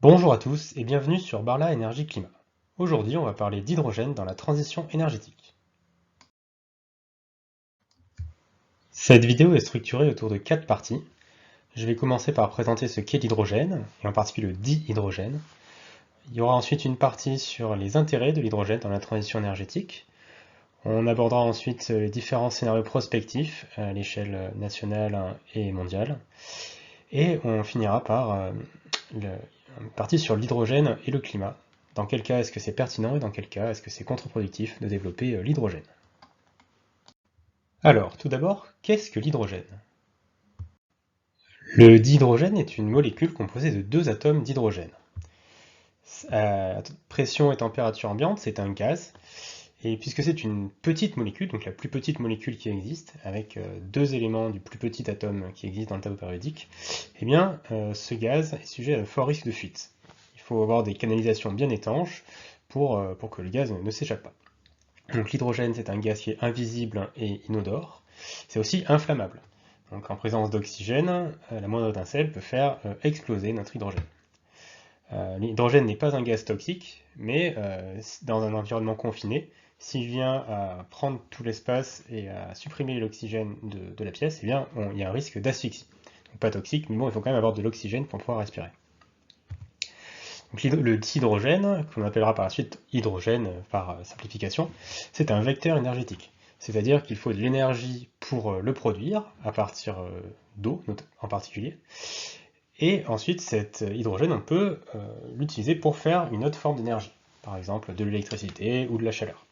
Bonjour à tous et bienvenue sur Barla Énergie Climat. Aujourd'hui, on va parler d'hydrogène dans la transition énergétique. Cette vidéo est structurée autour de 4 parties. Je vais commencer par présenter ce qu'est l'hydrogène, et en particulier le dihydrogène. Il y aura ensuite une partie sur les intérêts de l'hydrogène dans la transition énergétique. On abordera ensuite les différents scénarios prospectifs à l'échelle nationale et mondiale. Et on finira par une partie sur l'hydrogène et le climat. Dans quel cas est-ce que c'est pertinent et dans quel cas est-ce que c'est contre-productif de développer l'hydrogène? Alors, tout d'abord, qu'est-ce que l'hydrogène? Le dihydrogène est une molécule composée de deux atomes d'hydrogène. À pression et température ambiante, c'est un gaz, et puisque c'est une petite molécule, donc la plus petite molécule qui existe, avec deux éléments du plus petit atome qui existe dans le tableau périodique, eh bien, ce gaz est sujet à de forts risques de fuite. Il faut avoir des canalisations bien étanches pour que le gaz ne s'échappe pas. Donc l'hydrogène, c'est un gaz qui est invisible et inodore. C'est aussi inflammable. Donc en présence d'oxygène, la moindre étincelle peut faire exploser notre hydrogène. L'hydrogène n'est pas un gaz toxique, mais dans un environnement confiné, s'il vient à prendre tout l'espace et à supprimer l'oxygène de la pièce, eh bien, il y a un risque d'asphyxie. Donc pas toxique, mais bon, il faut quand même avoir de l'oxygène pour pouvoir respirer. Donc, le dihydrogène, qu'on appellera par la suite hydrogène par simplification, c'est un vecteur énergétique. C'est-à-dire qu'il faut de l'énergie pour le produire, à partir d'eau en particulier. Et ensuite, cet hydrogène, on peut l'utiliser pour faire une autre forme d'énergie, par exemple de l'électricité ou de la chaleur.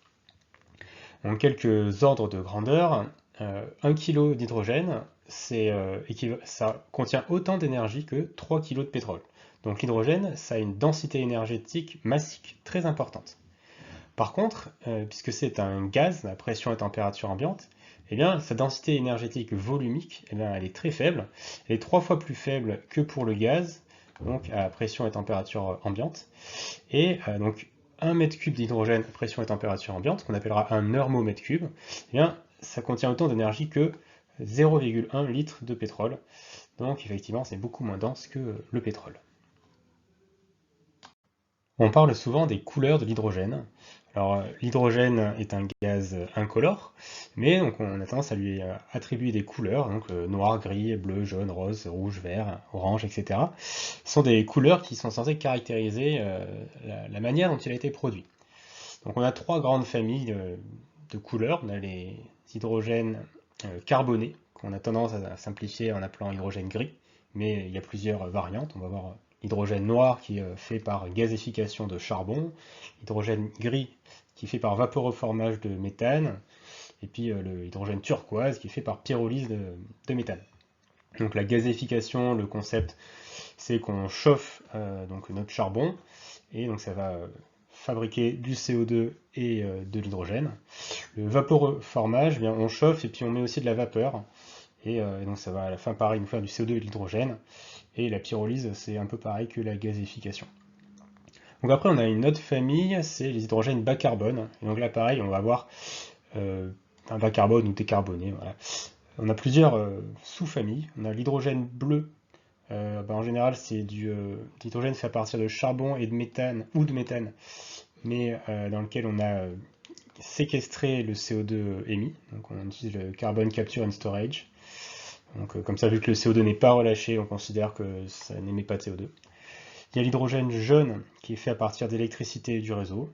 Donc quelques ordres de grandeur, 1 kg d'hydrogène, ça contient autant d'énergie que 3 kg de pétrole. Donc l'hydrogène, ça a une densité énergétique massique très importante. Par contre, puisque c'est un gaz à pression et température ambiante, eh bien, sa densité énergétique volumique, eh bien, elle est très faible. Elle est 3 fois plus faible que pour le gaz, donc à pression et température ambiante. Et donc, 1 mètre cube d'hydrogène à pression et température ambiante, qu'on appellera un neuromètre cube, eh bien, ça contient autant d'énergie que 0,1 litre de pétrole. Donc, effectivement, c'est beaucoup moins dense que le pétrole. On parle souvent des couleurs de l'hydrogène. Alors, l'hydrogène est un gaz incolore, mais donc, on a tendance à lui attribuer des couleurs, donc noir, gris, bleu, jaune, rose, rouge, vert, orange, etc. Ce sont des couleurs qui sont censées caractériser la manière dont il a été produit. Donc, on a trois grandes familles de couleurs. On a les hydrogènes carbonés, qu'on a tendance à simplifier en appelant hydrogène gris, mais il y a plusieurs variantes. On va voir l'hydrogène noir qui est fait par gazéification de charbon, l'hydrogène gris qui est fait par vaporeformage de méthane, et puis le hydrogène turquoise qui est fait par pyrolyse de méthane. Donc la gazéification, le concept, c'est qu'on chauffe donc notre charbon, et donc ça va fabriquer du CO2 et de l'hydrogène. Le vaporeformage, eh bien, on chauffe et puis on met aussi de la vapeur, et donc ça va à la fin pareil nous faire du CO2 et de l'hydrogène. Et la pyrolyse, c'est un peu pareil que la gazéification. Donc après, on a une autre famille, c'est les hydrogènes bas carbone. Et donc là, pareil, on va avoir un bas carbone ou décarboné. Voilà. On a plusieurs sous-familles. On a l'hydrogène bleu. En général, c'est du l'hydrogène fait à partir de charbon et de méthane, ou de méthane, mais dans lequel on a séquestré le CO2 émis. Donc on utilise le carbon capture and storage. Donc, comme ça, vu que le CO2 n'est pas relâché, on considère que ça n'émet pas de CO2. Il y a l'hydrogène jaune qui est fait à partir d'électricité du réseau,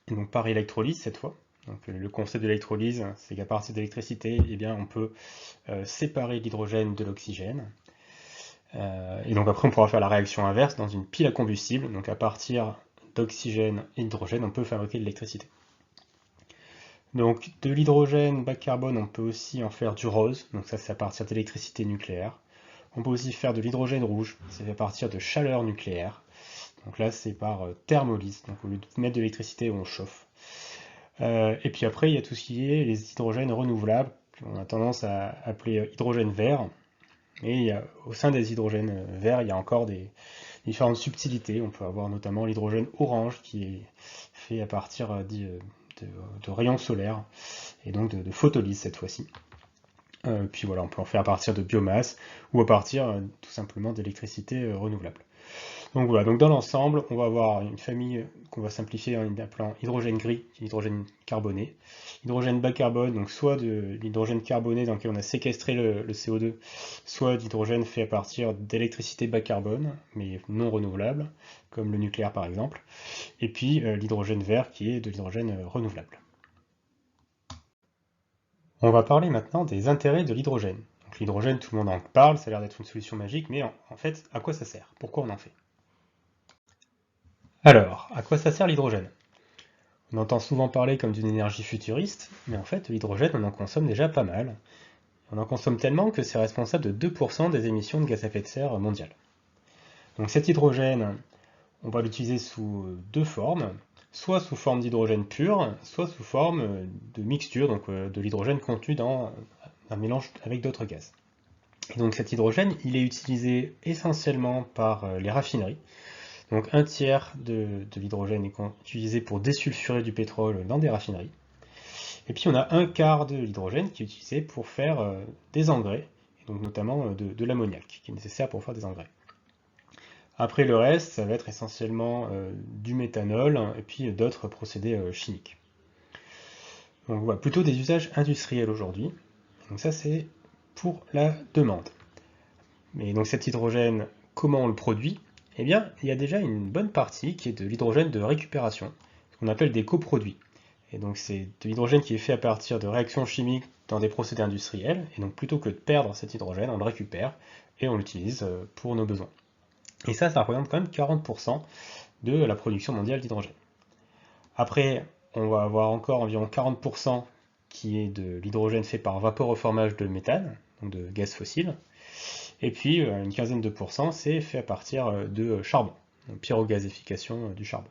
donc par électrolyse cette fois. Donc, le concept de l'électrolyse, c'est qu'à partir d'électricité, eh bien, on peut séparer l'hydrogène de l'oxygène. Et donc après, on pourra faire la réaction inverse dans une pile à combustible. Donc à partir d'oxygène et d'hydrogène, on peut fabriquer de l'électricité. Donc de l'hydrogène bas carbone, on peut aussi en faire du rose. Donc ça, c'est à partir d'électricité nucléaire. On peut aussi faire de l'hydrogène rouge, c'est fait à partir de chaleur nucléaire. Donc là, c'est par thermolyse. Donc au lieu de mettre de l'électricité, on chauffe. Et puis après, il y a tout ce qui est les hydrogènes renouvelables, qu'on a tendance à appeler hydrogène vert. Et au sein des hydrogènes verts, il y a encore des différentes subtilités. On peut avoir notamment l'hydrogène orange qui est fait à partir de rayons solaires et donc de photolyse cette fois-ci. Puis voilà, on peut en faire à partir de biomasse ou à partir tout simplement d'électricité renouvelable. Donc voilà, donc dans l'ensemble, on va avoir une famille qu'on va simplifier en appelant hydrogène gris, qui est l'hydrogène carboné. Hydrogène bas carbone, donc soit de l'hydrogène carboné dans lequel on a séquestré le CO2, soit d'hydrogène fait à partir d'électricité bas carbone, mais non renouvelable, comme le nucléaire par exemple. Et puis l'hydrogène vert qui est de l'hydrogène renouvelable. On va parler maintenant des intérêts de l'hydrogène. Donc l'hydrogène, tout le monde en parle, ça a l'air d'être une solution magique, mais en fait, à quoi ça sert? Pourquoi on en fait? Alors, à quoi ça sert l'hydrogène? On entend souvent parler comme d'une énergie futuriste, mais en fait, l'hydrogène, on en consomme déjà pas mal. On en consomme tellement que c'est responsable de 2% des émissions de gaz à effet de serre mondiales. Donc cet hydrogène, on va l'utiliser sous deux formes, soit sous forme d'hydrogène pur, soit sous forme de mixture, donc de l'hydrogène contenu dans un mélange avec d'autres gaz. Et donc cet hydrogène, il est utilisé essentiellement par les raffineries. Donc un tiers de l'hydrogène est utilisé pour désulfurer du pétrole dans des raffineries. Et puis on a un quart de l'hydrogène qui est utilisé pour faire des engrais, et donc notamment de l'ammoniac, qui est nécessaire pour faire des engrais. Après le reste, ça va être essentiellement du méthanol et puis d'autres procédés chimiques. Donc on voit plutôt des usages industriels aujourd'hui. Donc ça c'est pour la demande. Mais donc cet hydrogène, comment on le produit? Eh bien, il y a déjà une bonne partie qui est de l'hydrogène de récupération, ce qu'on appelle des coproduits. Et donc c'est de l'hydrogène qui est fait à partir de réactions chimiques dans des procédés industriels, et donc plutôt que de perdre cet hydrogène, on le récupère et on l'utilise pour nos besoins. Et ça représente quand même 40% de la production mondiale d'hydrogène. Après, on va avoir encore environ 40% qui est de l'hydrogène fait par vaporoformage de méthane, donc de gaz fossile. Et puis une quinzaine de pourcents, c'est fait à partir de charbon, donc pyrogazéfication du charbon.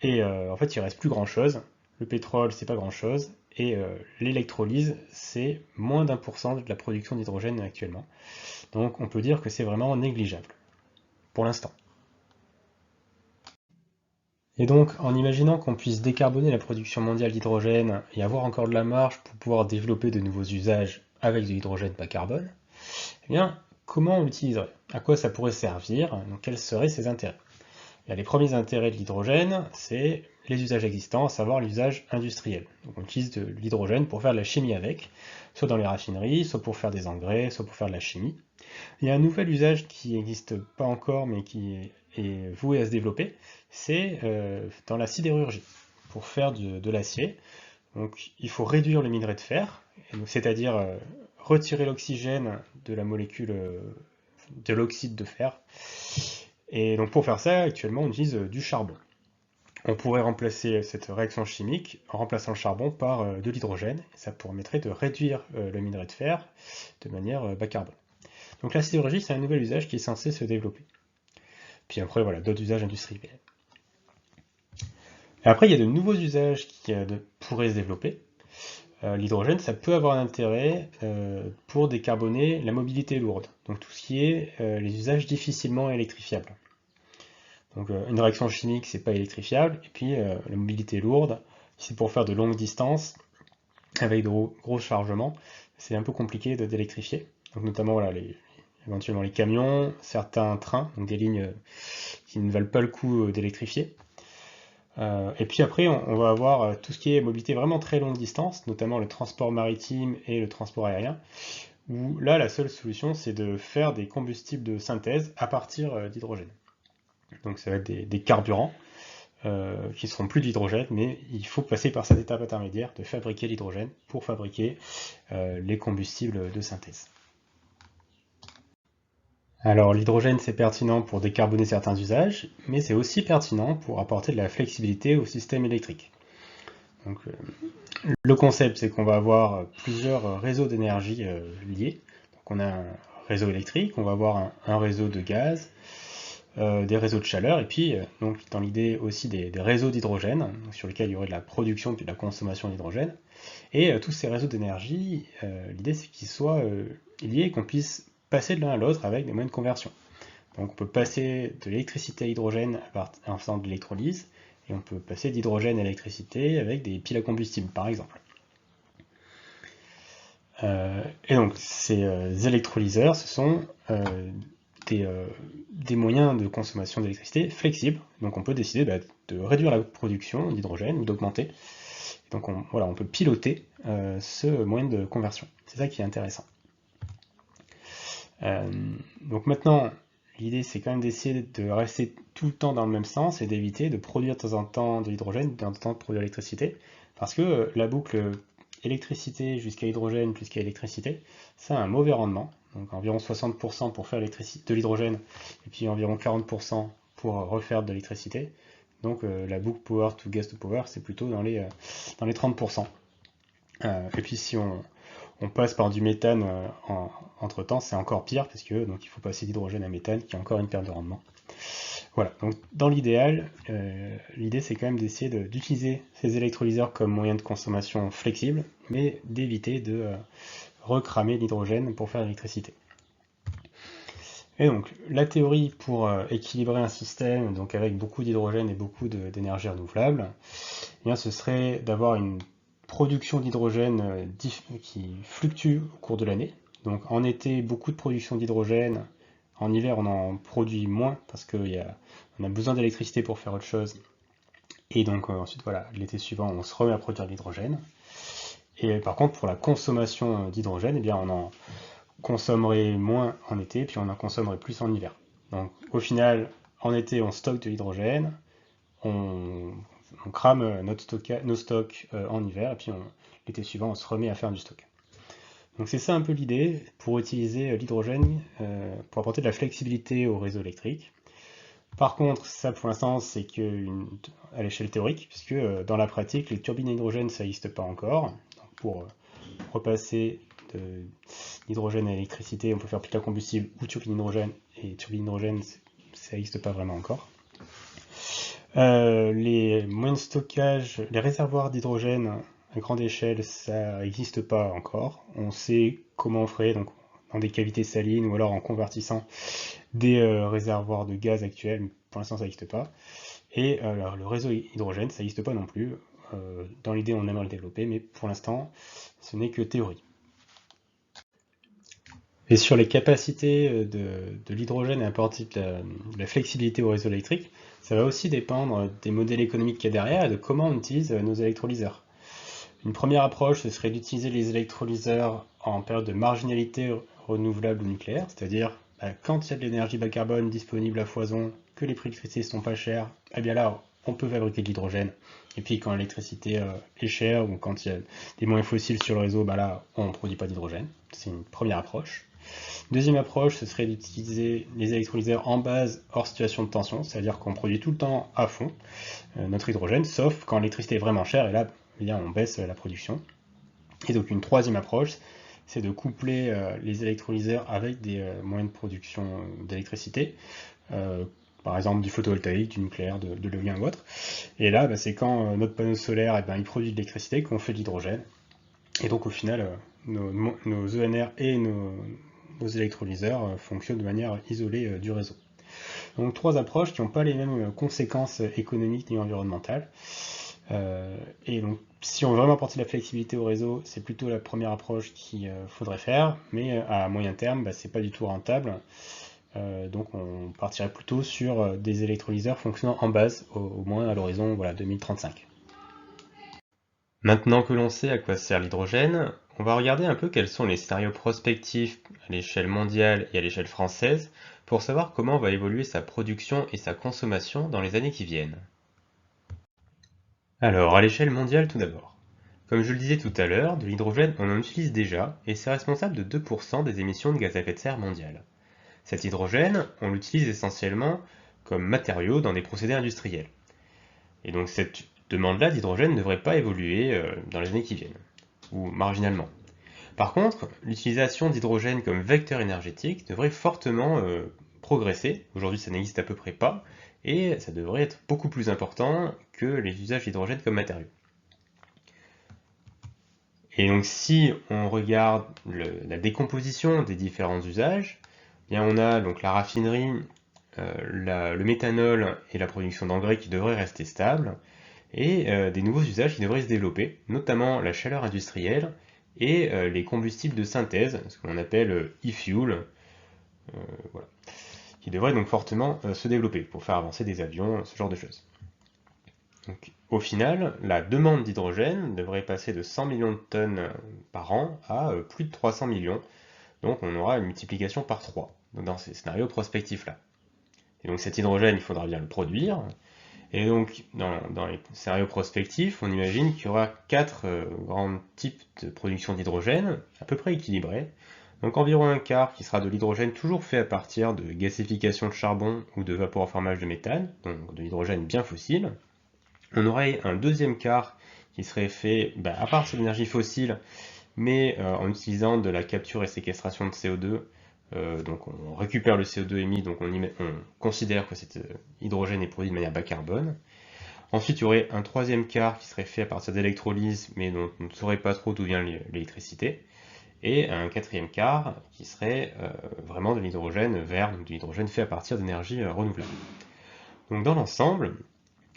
Et en fait, il ne reste plus grand-chose. Le pétrole, c'est pas grand-chose. Et l'électrolyse, c'est moins d'1% de la production d'hydrogène actuellement. Donc on peut dire que c'est vraiment négligeable, pour l'instant. Et donc, en imaginant qu'on puisse décarboner la production mondiale d'hydrogène et avoir encore de la marge pour pouvoir développer de nouveaux usages avec de l'hydrogène bas carbone, eh bien, comment on l'utiliserait? À quoi ça pourrait servir? Donc, quels seraient ses intérêts? Les premiers intérêts de l'hydrogène, c'est les usages existants, à savoir l'usage industriel. Donc on utilise de l'hydrogène pour faire de la chimie avec, soit dans les raffineries, soit pour faire des engrais, soit pour faire de la chimie. Il y a un nouvel usage qui n'existe pas encore, mais qui est voué à se développer, c'est dans la sidérurgie, pour faire de l'acier. Donc il faut réduire le minerai de fer, c'est-à-dire retirer l'oxygène de la molécule de l'oxyde de fer. Et donc pour faire ça, actuellement, on utilise du charbon. On pourrait remplacer cette réaction chimique en remplaçant le charbon par de l'hydrogène. Ça permettrait de réduire le minerai de fer de manière bas carbone. Donc la sidérurgie, c'est un nouvel usage qui est censé se développer. Puis après, voilà, d'autres usages industriels. Et après, il y a de nouveaux usages qui pourraient se développer. L'hydrogène, ça peut avoir un intérêt pour décarboner la mobilité lourde, donc tout ce qui est les usages difficilement électrifiables. Donc une réaction chimique, c'est pas électrifiable, et puis la mobilité lourde, c'est pour faire de longues distances avec de gros chargements, c'est un peu compliqué d'électrifier. Donc notamment voilà, éventuellement les camions, certains trains, donc des lignes qui ne valent pas le coup d'électrifier. Et puis après, on va avoir tout ce qui est mobilité vraiment très longue distance, notamment le transport maritime et le transport aérien, où là, la seule solution, c'est de faire des combustibles de synthèse à partir d'hydrogène. Donc ça va être des carburants qui ne seront plus d'hydrogène, mais il faut passer par cette étape intermédiaire de fabriquer l'hydrogène pour fabriquer les combustibles de synthèse. Alors l'hydrogène c'est pertinent pour décarboner certains usages, mais c'est aussi pertinent pour apporter de la flexibilité au système électrique. Donc, le concept c'est qu'on va avoir plusieurs réseaux d'énergie liés. Donc on a un réseau électrique, on va avoir un réseau de gaz, des réseaux de chaleur, et puis donc dans l'idée aussi des réseaux d'hydrogène, sur lesquels il y aurait de la production et de la consommation d'hydrogène. Et tous ces réseaux d'énergie, l'idée c'est qu'ils soient liés et qu'on puisse passer de l'un à l'autre avec des moyens de conversion. Donc on peut passer de l'électricité à l'hydrogène en faisant de l'électrolyse, et on peut passer d'hydrogène à l'électricité avec des piles à combustible par exemple. Et donc ces électrolyseurs, ce sont des moyens de consommation d'électricité flexibles. Donc on peut décider de réduire la production d'hydrogène ou d'augmenter. Donc voilà, on peut piloter ce moyen de conversion. C'est ça qui est intéressant. Donc maintenant, l'idée c'est quand même d'essayer de rester tout le temps dans le même sens et d'éviter de produire de temps en temps de l'hydrogène, de temps en temps de produire de l'électricité, parce que la boucle électricité jusqu'à hydrogène plus qu'à électricité, ça a un mauvais rendement, donc environ 60% pour faire de l'hydrogène, et puis environ 40% pour refaire de l'électricité. Donc la boucle power to gas to power, c'est plutôt dans les 30%. Et puis si on passe par du méthane entre temps, c'est encore pire, parce que donc il faut passer d'hydrogène à méthane, qui a encore une perte de rendement. Voilà, donc dans l'idéal, l'idée c'est quand même d'essayer d'utiliser ces électrolyseurs comme moyen de consommation flexible, mais d'éviter de recramer l'hydrogène pour faire l'électricité. Et donc la théorie pour équilibrer un système donc avec beaucoup d'hydrogène et beaucoup d'énergie renouvelable, eh bien, ce serait d'avoir une production d'hydrogène qui fluctue au cours de l'année. Donc en été, beaucoup de production d'hydrogène. En hiver, on en produit moins parce qu'on a besoin d'électricité pour faire autre chose. Et donc ensuite, voilà, l'été suivant, on se remet à produire de l'hydrogène. Et par contre, pour la consommation d'hydrogène, eh bien, on en consommerait moins en été, puis on en consommerait plus en hiver. Donc au final, en été, on stocke de l'hydrogène, on crame nos stocks en hiver, et puis l'été suivant, on se remet à faire du stock. Donc c'est ça un peu l'idée pour utiliser l'hydrogène pour apporter de la flexibilité au réseau électrique. Par contre, ça pour l'instant, c'est qu'à l'échelle théorique, puisque dans la pratique, les turbines à hydrogène, ça n'existe pas encore. Donc, pour repasser de l'hydrogène à l'électricité, on peut faire piles à combustible ou turbine hydrogène, et turbine hydrogène, ça n'existe pas vraiment encore. Les moyens de stockage, les réservoirs d'hydrogène à grande échelle, ça n'existe pas encore. On sait comment on ferait, donc dans des cavités salines ou alors en convertissant des réservoirs de gaz actuels, mais pour l'instant ça n'existe pas. Et le réseau hydrogène, ça n'existe pas non plus. Dans l'idée, on aimerait le développer, mais pour l'instant, ce n'est que théorie. Et sur les capacités de l'hydrogène à apporter de la flexibilité au réseau électrique, ça va aussi dépendre des modèles économiques qu'il y a derrière et de comment on utilise nos électrolyseurs. Une première approche, ce serait d'utiliser les électrolyseurs en période de marginalité renouvelable ou nucléaire, c'est-à-dire quand il y a de l'énergie bas carbone disponible à foison, que les prix de l'électricité sont pas chers, eh bien là, on peut fabriquer de l'hydrogène. Et puis quand l'électricité est chère ou quand il y a des moyens fossiles sur le réseau, là, on ne produit pas d'hydrogène. C'est une première approche. Deuxième approche, ce serait d'utiliser les électrolyseurs en base hors situation de tension, c'est-à-dire qu'on produit tout le temps à fond notre hydrogène, sauf quand l'électricité est vraiment chère, et là, on baisse la production. Et donc une troisième approche, c'est de coupler les électrolyseurs avec des moyens de production d'électricité, par exemple du photovoltaïque, du nucléaire, de l'éolien ou autre. Et là, c'est quand notre panneau solaire il produit de l'électricité qu'on fait de l'hydrogène. Et donc au final, nos ENR et nos électrolyseurs fonctionnent de manière isolée du réseau. Donc trois approches qui n'ont pas les mêmes conséquences économiques ni environnementales. Et donc si on veut vraiment apporter de la flexibilité au réseau, c'est plutôt la première approche qu'il faudrait faire, mais à moyen terme, c'est pas du tout rentable. Donc on partirait plutôt sur des électrolyseurs fonctionnant en base, au moins à l'horizon 2035. Maintenant que l'on sait à quoi sert l'hydrogène, on va regarder un peu quels sont les scénarios prospectifs à l'échelle mondiale et à l'échelle française pour savoir comment va évoluer sa production et sa consommation dans les années qui viennent. Alors, à l'échelle mondiale tout d'abord. Comme je le disais tout à l'heure, de l'hydrogène on en utilise déjà et c'est responsable de 2% des émissions de gaz à effet de serre mondiales. Cet hydrogène, on l'utilise essentiellement comme matériau dans des procédés industriels. Et donc cette demande-là d'hydrogène ne devrait pas évoluer dans les années qui viennent, ou marginalement. Par contre, l'utilisation d'hydrogène comme vecteur énergétique devrait fortement progresser. Aujourd'hui, ça n'existe à peu près pas, et ça devrait être beaucoup plus important que les usages d'hydrogène comme matériau. Et donc si on regarde la décomposition des différents usages, eh bien on a donc la raffinerie, le méthanol et la production d'engrais qui devraient rester stables, et des nouveaux usages qui devraient se développer, notamment la chaleur industrielle et les combustibles de synthèse, ce que l'on appelle e-fuel. Voilà. qui devrait donc fortement se développer pour faire avancer des avions, ce genre de choses. Donc, au final, la demande d'hydrogène devrait passer de 100 millions de tonnes par an à plus de 300 millions. Donc on aura une multiplication par 3 dans ces scénarios prospectifs-là. Et donc cet hydrogène, il faudra bien le produire. Et donc dans les scénarios prospectifs, on imagine qu'il y aura 4 grands types de production d'hydrogène, à peu près équilibrés. Donc environ un quart qui sera de l'hydrogène toujours fait à partir de gasification de charbon ou de vaporoformage de méthane, donc de l'hydrogène bien fossile. On aurait un deuxième quart qui serait fait à partir d'énergie fossile, mais en utilisant de la capture et séquestration de CO2. Donc on récupère le CO2 émis, donc on considère que cet hydrogène est produit de manière bas carbone. Ensuite, il y aurait un troisième quart qui serait fait à partir d'électrolyse, mais dont on ne saurait pas trop d'où vient l'électricité. Et un quatrième quart qui serait vraiment de l'hydrogène vert, donc de l'hydrogène fait à partir d'énergie renouvelable. Donc dans l'ensemble,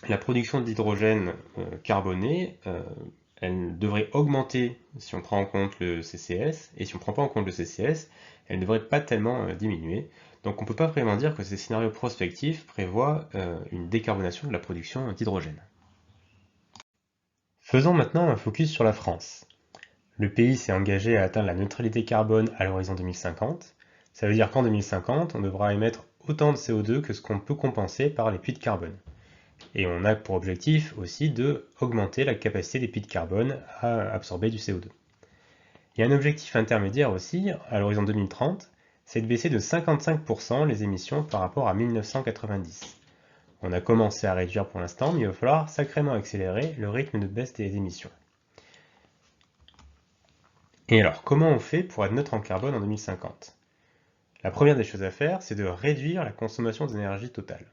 la production d'hydrogène carboné, elle devrait augmenter si on prend en compte le CCS, et si on ne prend pas en compte le CCS, elle ne devrait pas tellement diminuer. Donc on ne peut pas vraiment dire que ces scénarios prospectifs prévoient une décarbonation de la production d'hydrogène. Faisons maintenant un focus sur la France. Le pays s'est engagé à atteindre la neutralité carbone à l'horizon 2050. Ça veut dire qu'en 2050, on devra émettre autant de CO2 que ce qu'on peut compenser par les puits de carbone. Et on a pour objectif aussi d'augmenter la capacité des puits de carbone à absorber du CO2. Il y a un objectif intermédiaire aussi, à l'horizon 2030, c'est de baisser de 55% les émissions par rapport à 1990. On a commencé à réduire pour l'instant, mais il va falloir sacrément accélérer le rythme de baisse des émissions. Et alors, comment on fait pour être neutre en carbone en 2050? La première des choses à faire, c'est de réduire la consommation d'énergie totale.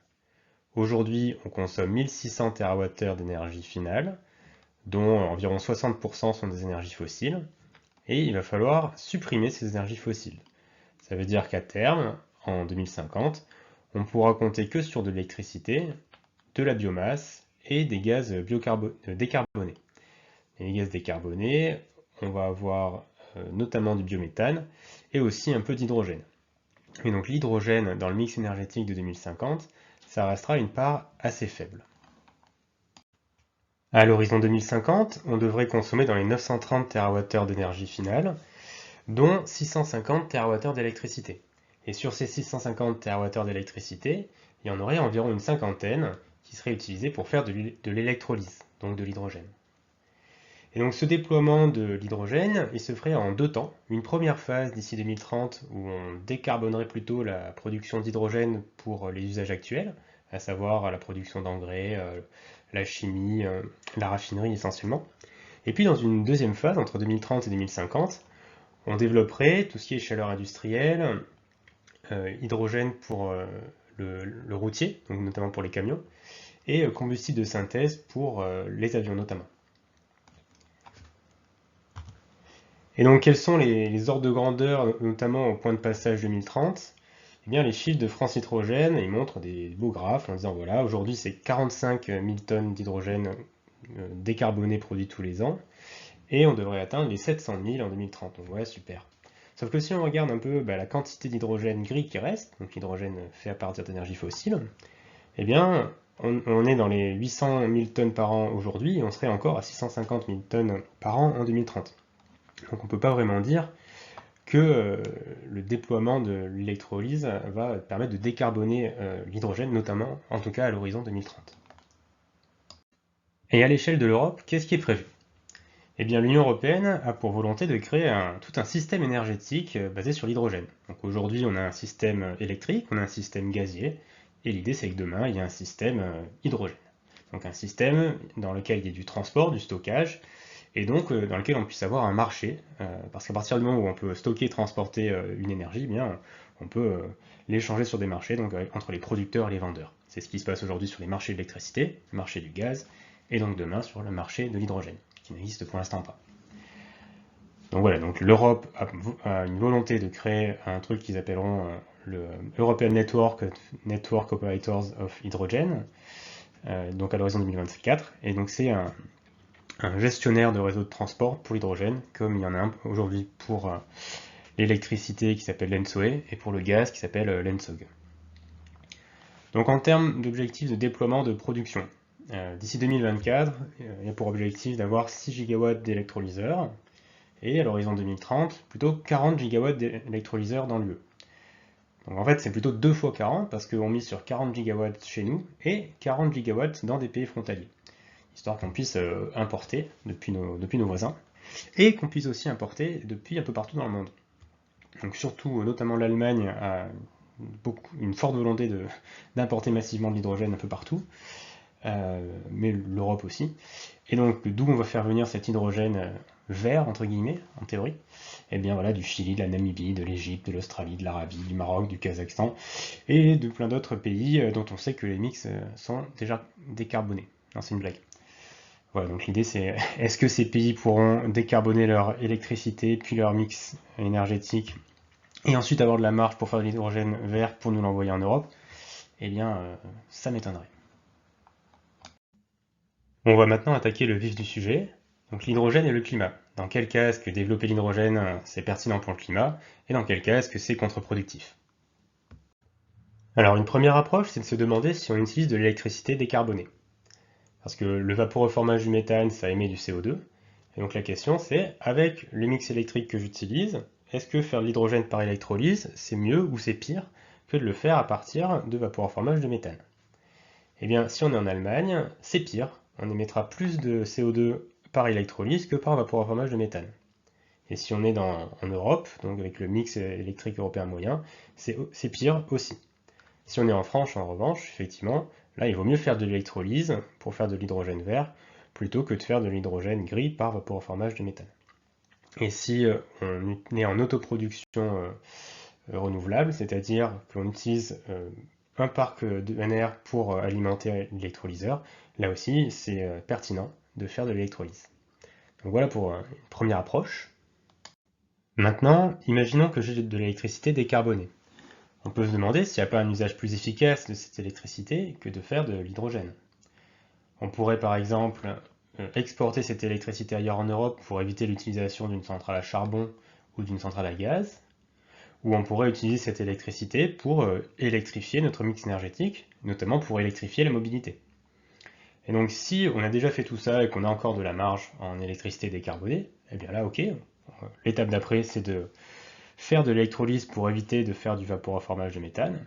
Aujourd'hui, on consomme 1600 TWh d'énergie finale, dont environ 60% sont des énergies fossiles, et il va falloir supprimer ces énergies fossiles. Ça veut dire qu'à terme, en 2050, on ne pourra compter que sur de l'électricité, de la biomasse et des gaz décarbonés. Et les gaz décarbonés, on va avoir notamment du biométhane et aussi un peu d'hydrogène. Et donc l'hydrogène dans le mix énergétique de 2050, ça restera une part assez faible. À l'horizon 2050, on devrait consommer dans les 930 TWh d'énergie finale, dont 650 TWh d'électricité. Et sur ces 650 TWh d'électricité, il y en aurait environ une cinquantaine qui seraient utilisés pour faire de l'électrolyse, donc de l'hydrogène. Et donc ce déploiement de l'hydrogène, il se ferait en 2 temps. Une première phase d'ici 2030 où on décarbonerait plutôt la production d'hydrogène pour les usages actuels, à savoir la production d'engrais, la chimie, la raffinerie essentiellement. Et puis dans une deuxième phase, entre 2030 et 2050, on développerait tout ce qui est chaleur industrielle, hydrogène pour le routier, donc notamment pour les camions, et combustible de synthèse pour les avions notamment. Et donc, quels sont les ordres de grandeur, notamment au point de passage 2030? Eh bien, les chiffres de France Hydrogène, ils montrent des beaux graphes en disant, voilà, aujourd'hui, c'est 45 000 tonnes d'hydrogène décarboné produit tous les ans, et on devrait atteindre les 700 000 en 2030. Donc, voilà, super. Sauf que si on regarde un peu la quantité d'hydrogène gris qui reste, donc l'hydrogène fait à partir d'énergie fossile, eh bien, on est dans les 800 000 tonnes par an aujourd'hui, et on serait encore à 650 000 tonnes par an en 2030. Donc on ne peut pas vraiment dire que le déploiement de l'électrolyse va permettre de décarboner l'hydrogène, notamment, en tout cas à l'horizon 2030. Et à l'échelle de l'Europe, qu'est-ce qui est prévu? Eh bien, l'Union européenne a pour volonté de créer tout un système énergétique basé sur l'hydrogène. Donc aujourd'hui, on a un système électrique, on a un système gazier, et l'idée c'est que demain, il y a un système hydrogène. Donc un système dans lequel il y a du transport, du stockage, et donc dans lequel on puisse avoir un marché, parce qu'à partir du moment où on peut stocker et transporter une énergie, eh bien, on peut l'échanger sur des marchés, donc entre les producteurs et les vendeurs. C'est ce qui se passe aujourd'hui sur les marchés de l'électricité, le marché du gaz, et donc demain sur le marché de l'hydrogène, qui n'existe pour l'instant pas. Donc voilà, donc l'Europe a une volonté de créer un truc qu'ils appelleront le European Network Operators of Hydrogen, donc à l'horizon 2024, et donc c'est un gestionnaire de réseau de transport pour l'hydrogène, comme il y en a un aujourd'hui pour l'électricité qui s'appelle l'ENSOE et pour le gaz qui s'appelle l'ENSOG. Donc en termes d'objectifs de déploiement de production, d'ici 2024, il y a pour objectif d'avoir 6 gigawatts d'électrolyseurs, et à l'horizon 2030, plutôt 40 gigawatts d'électrolyseurs dans l'UE. Donc en fait, c'est plutôt 2 fois 40, parce qu'on mise sur 40 gigawatts chez nous, et 40 gigawatts dans des pays frontaliers, histoire qu'on puisse importer depuis nos voisins, et qu'on puisse aussi importer depuis un peu partout dans le monde. Donc surtout, notamment l'Allemagne a une forte volonté d'importer massivement de l'hydrogène un peu partout, mais l'Europe aussi. Et donc d'où on va faire venir cet hydrogène vert, entre guillemets, en théorie? Et bien voilà, du Chili, de la Namibie, de l'Égypte, de l'Australie, de l'Arabie, du Maroc, du Kazakhstan, et de plein d'autres pays dont on sait que les mix sont déjà décarbonés. Non, c'est une blague. Voilà, donc l'idée c'est, est-ce que ces pays pourront décarboner leur électricité, puis leur mix énergétique, et ensuite avoir de la marge pour faire de l'hydrogène vert pour nous l'envoyer en Europe? Eh bien, ça m'étonnerait. On va maintenant attaquer le vif du sujet, donc l'hydrogène et le climat. Dans quel cas est-ce que développer l'hydrogène c'est pertinent pour le climat, et dans quel cas est-ce que c'est contre-productif? Alors une première approche, c'est de se demander si on utilise de l'électricité décarbonée. Parce que le vaporeformage du méthane, ça émet du CO2, et donc la question c'est, avec le mix électrique que j'utilise, est-ce que faire de l'hydrogène par électrolyse, c'est mieux ou c'est pire que de le faire à partir de vaporeformage de méthane? Eh bien, si on est en Allemagne, c'est pire, on émettra plus de CO2 par électrolyse que par vaporeformage de méthane. Et si on est en Europe, donc avec le mix électrique européen moyen, c'est pire aussi. Si on est en France, en revanche, effectivement, là, il vaut mieux faire de l'électrolyse pour faire de l'hydrogène vert, plutôt que de faire de l'hydrogène gris par vaporeformage de méthane. Et si on est en autoproduction renouvelable, c'est-à-dire qu'on utilise un parc d'ENR pour alimenter l'électrolyseur, là aussi, c'est pertinent de faire de l'électrolyse. Donc voilà pour une première approche. Maintenant, imaginons que j'ai de l'électricité décarbonée. On peut se demander s'il n'y a pas un usage plus efficace de cette électricité que de faire de l'hydrogène. On pourrait par exemple exporter cette électricité ailleurs en Europe pour éviter l'utilisation d'une centrale à charbon ou d'une centrale à gaz, ou on pourrait utiliser cette électricité pour électrifier notre mix énergétique, notamment pour électrifier la mobilité. Et donc si on a déjà fait tout ça et qu'on a encore de la marge en électricité décarbonée, eh bien là ok, l'étape d'après c'est de faire de l'électrolyse pour éviter de faire du vaporeformage de méthane.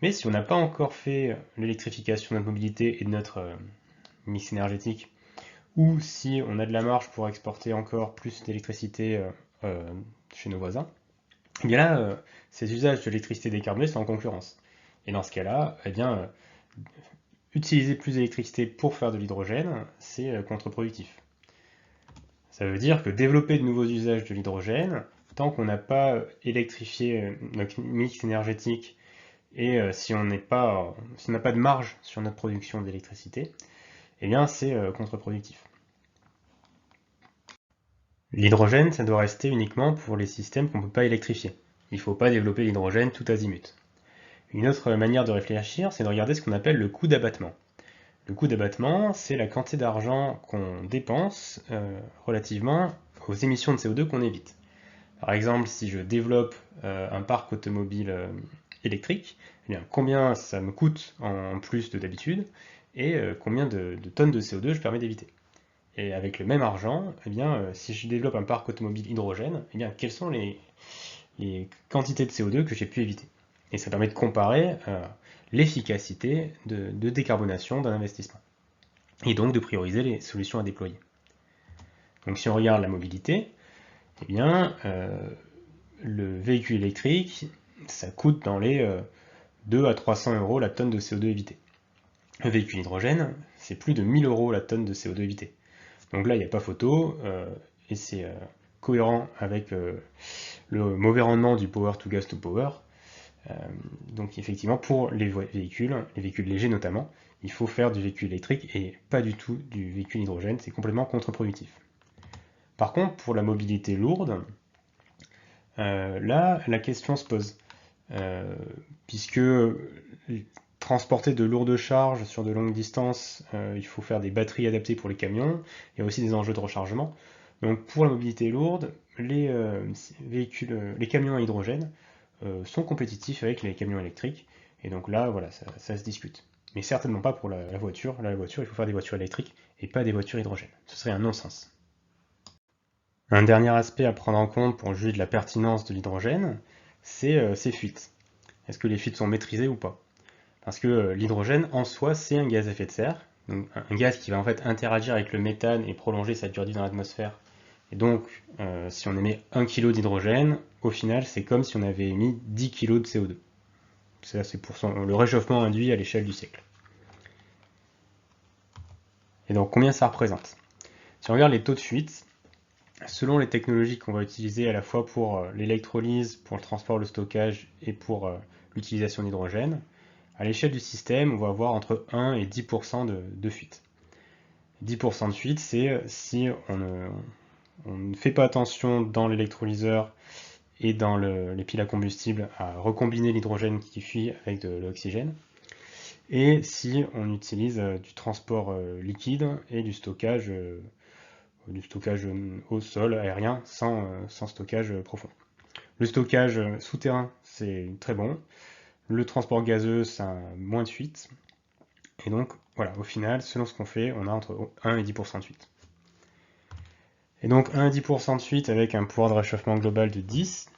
Mais si on n'a pas encore fait l'électrification de notre mobilité et de notre mix énergétique, ou si on a de la marge pour exporter encore plus d'électricité chez nos voisins, et bien là, ces usages de l'électricité décarbonée sont en concurrence. Et dans ce cas-là, eh bien, utiliser plus d'électricité pour faire de l'hydrogène, c'est contre-productif. Ça veut dire que développer de nouveaux usages de l'hydrogène, tant qu'on n'a pas électrifié notre mix énergétique et si on n'a pas de marge sur notre production d'électricité, eh bien c'est contre-productif. L'hydrogène, ça doit rester uniquement pour les systèmes qu'on ne peut pas électrifier. Il ne faut pas développer l'hydrogène tout azimut. Une autre manière de réfléchir, c'est de regarder ce qu'on appelle le coût d'abattement. Le coût d'abattement, c'est la quantité d'argent qu'on dépense relativement aux émissions de CO2 qu'on évite. Par exemple, si je développe un parc automobile électrique, eh bien, combien ça me coûte en plus de d'habitude et combien de tonnes de CO2 je permets d'éviter. Et avec le même argent, eh bien, si je développe un parc automobile hydrogène, eh bien, quelles sont les quantités de CO2 que j'ai pu éviter? Et ça permet de comparer l'efficacité de décarbonation d'un investissement. Et donc de prioriser les solutions à déployer. Donc si on regarde la mobilité, eh bien, le véhicule électrique, ça coûte dans les 2 à 300 euros la tonne de CO2 évité. Le véhicule hydrogène, c'est plus de 1000 euros la tonne de CO2 évité. Donc là, il n'y a pas photo, et c'est cohérent avec le mauvais rendement du power to gas to power. Donc effectivement, pour les véhicules légers notamment, il faut faire du véhicule électrique et pas du tout du véhicule hydrogène, c'est complètement contre-productif. Par contre, pour la mobilité lourde, là, la question se pose, puisque transporter de lourdes charges sur de longues distances, il faut faire des batteries adaptées pour les camions, il y a aussi des enjeux de rechargement. Donc pour la mobilité lourde, les camions à hydrogène sont compétitifs avec les camions électriques, Et donc là, voilà, ça se discute. Mais certainement pas pour la voiture. Là, la voiture, il faut faire des voitures électriques et pas des voitures hydrogène. Ce serait un non-sens. Un dernier aspect à prendre en compte pour juger de la pertinence de l'hydrogène, c'est ses fuites. Est-ce que les fuites sont maîtrisées ou pas? Parce que l'hydrogène en soi, c'est un gaz à effet de serre, donc un gaz qui va en fait interagir avec le méthane et prolonger sa durée de vie dans l'atmosphère. Et donc, si on émet 1 kg d'hydrogène, au final, c'est comme si on avait émis 10 kg de CO2. Ça, c'est pour le réchauffement induit à l'échelle du siècle. Et donc, combien ça représente? Si on regarde les taux de fuite, selon les technologies qu'on va utiliser à la fois pour l'électrolyse, pour le transport, le stockage et pour l'utilisation d'hydrogène, à l'échelle du système, on va avoir entre 1 et 10% de fuite. 10% de fuite, c'est si on ne fait pas attention dans l'électrolyseur et dans les piles à combustible à recombiner l'hydrogène qui fuit avec de l'oxygène, et si on utilise du transport liquide et du stockage au sol, aérien, sans stockage profond. Le stockage souterrain, c'est très bon. Le transport gazeux, ça a moins de fuite. Et donc, voilà, au final, selon ce qu'on fait, on a entre 1 et 10% de fuite. Et donc, 1 à 10% de fuite avec un pouvoir de réchauffement global de 10,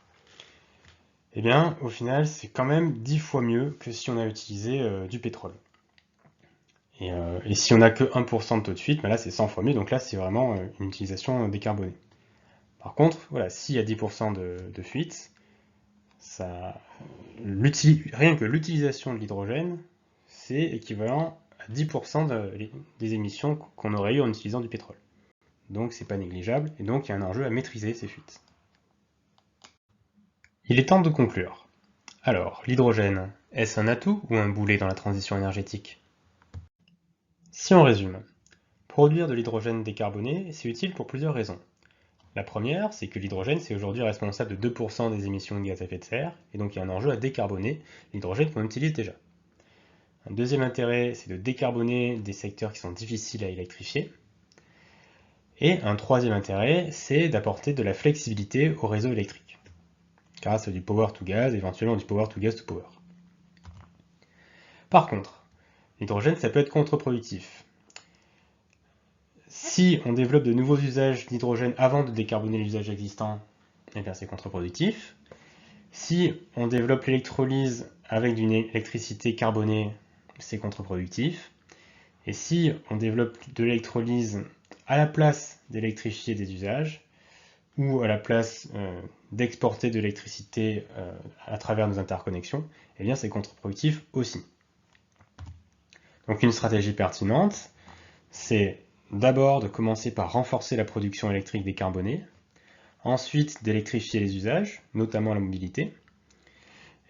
eh bien, au final, c'est quand même 10 fois mieux que si on a utilisé du pétrole. Et si on n'a que 1% de taux de fuite, ben là, c'est 100 fois mieux. Donc là, c'est vraiment une utilisation décarbonée. Par contre, voilà, s'il y a 10% de fuite, rien que l'utilisation de l'hydrogène, c'est équivalent à 10% des émissions qu'on aurait eues en utilisant du pétrole. Donc c'est pas négligeable, et donc il y a un enjeu à maîtriser ces fuites. Il est temps de conclure. Alors, l'hydrogène, est-ce un atout ou un boulet dans la transition énergétique? Si on résume, produire de l'hydrogène décarboné, c'est utile pour plusieurs raisons. La première, c'est que l'hydrogène, c'est aujourd'hui responsable de 2% des émissions de gaz à effet de serre, et donc il y a un enjeu à décarboner l'hydrogène qu'on utilise déjà. Un deuxième intérêt, c'est de décarboner des secteurs qui sont difficiles à électrifier. Et un troisième intérêt, c'est d'apporter de la flexibilité au réseau électrique, grâce à du power to gas, éventuellement du power to gas to power. Par contre, l'hydrogène, ça peut être contre-productif. Si on développe de nouveaux usages d'hydrogène avant de décarboner les usages existants, eh bien c'est contre-productif. Si on développe l'électrolyse avec une électricité carbonée, c'est contre-productif. Et si on développe de l'électrolyse à la place d'électrifier des usages, ou à la place d'exporter de l'électricité à travers nos interconnexions, eh bien c'est contre-productif aussi. Donc une stratégie pertinente, c'est d'abord de commencer par renforcer la production électrique décarbonée, ensuite d'électrifier les usages, notamment la mobilité,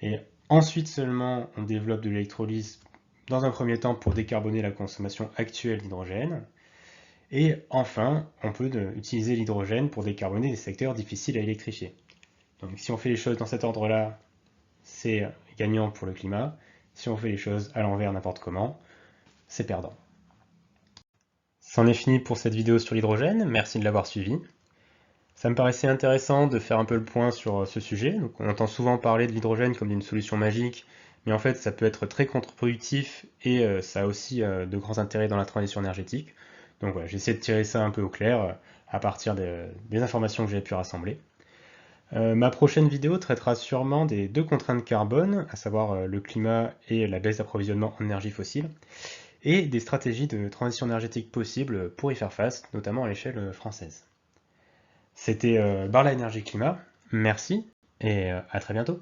et ensuite seulement on développe de l'électrolyse dans un premier temps pour décarboner la consommation actuelle d'hydrogène, et enfin on peut utiliser l'hydrogène pour décarboner des secteurs difficiles à électrifier. Donc si on fait les choses dans cet ordre-là, c'est gagnant pour le climat. Si on fait les choses à l'envers n'importe comment, c'est perdant. C'en est fini pour cette vidéo sur l'hydrogène, merci de l'avoir suivi. Ça me paraissait intéressant de faire un peu le point sur ce sujet. Donc, on entend souvent parler de l'hydrogène comme d'une solution magique, mais en fait ça peut être très contre-productif et ça a aussi de grands intérêts dans la transition énergétique. Donc voilà, j'ai essayé de tirer ça un peu au clair à partir des informations que j'ai pu rassembler. Ma prochaine vidéo traitera sûrement des deux contraintes carbone, à savoir le climat et la baisse d'approvisionnement en énergie fossile, et des stratégies de transition énergétique possibles pour y faire face, notamment à l'échelle française. C'était Barla Énergie Climat, merci et à très bientôt.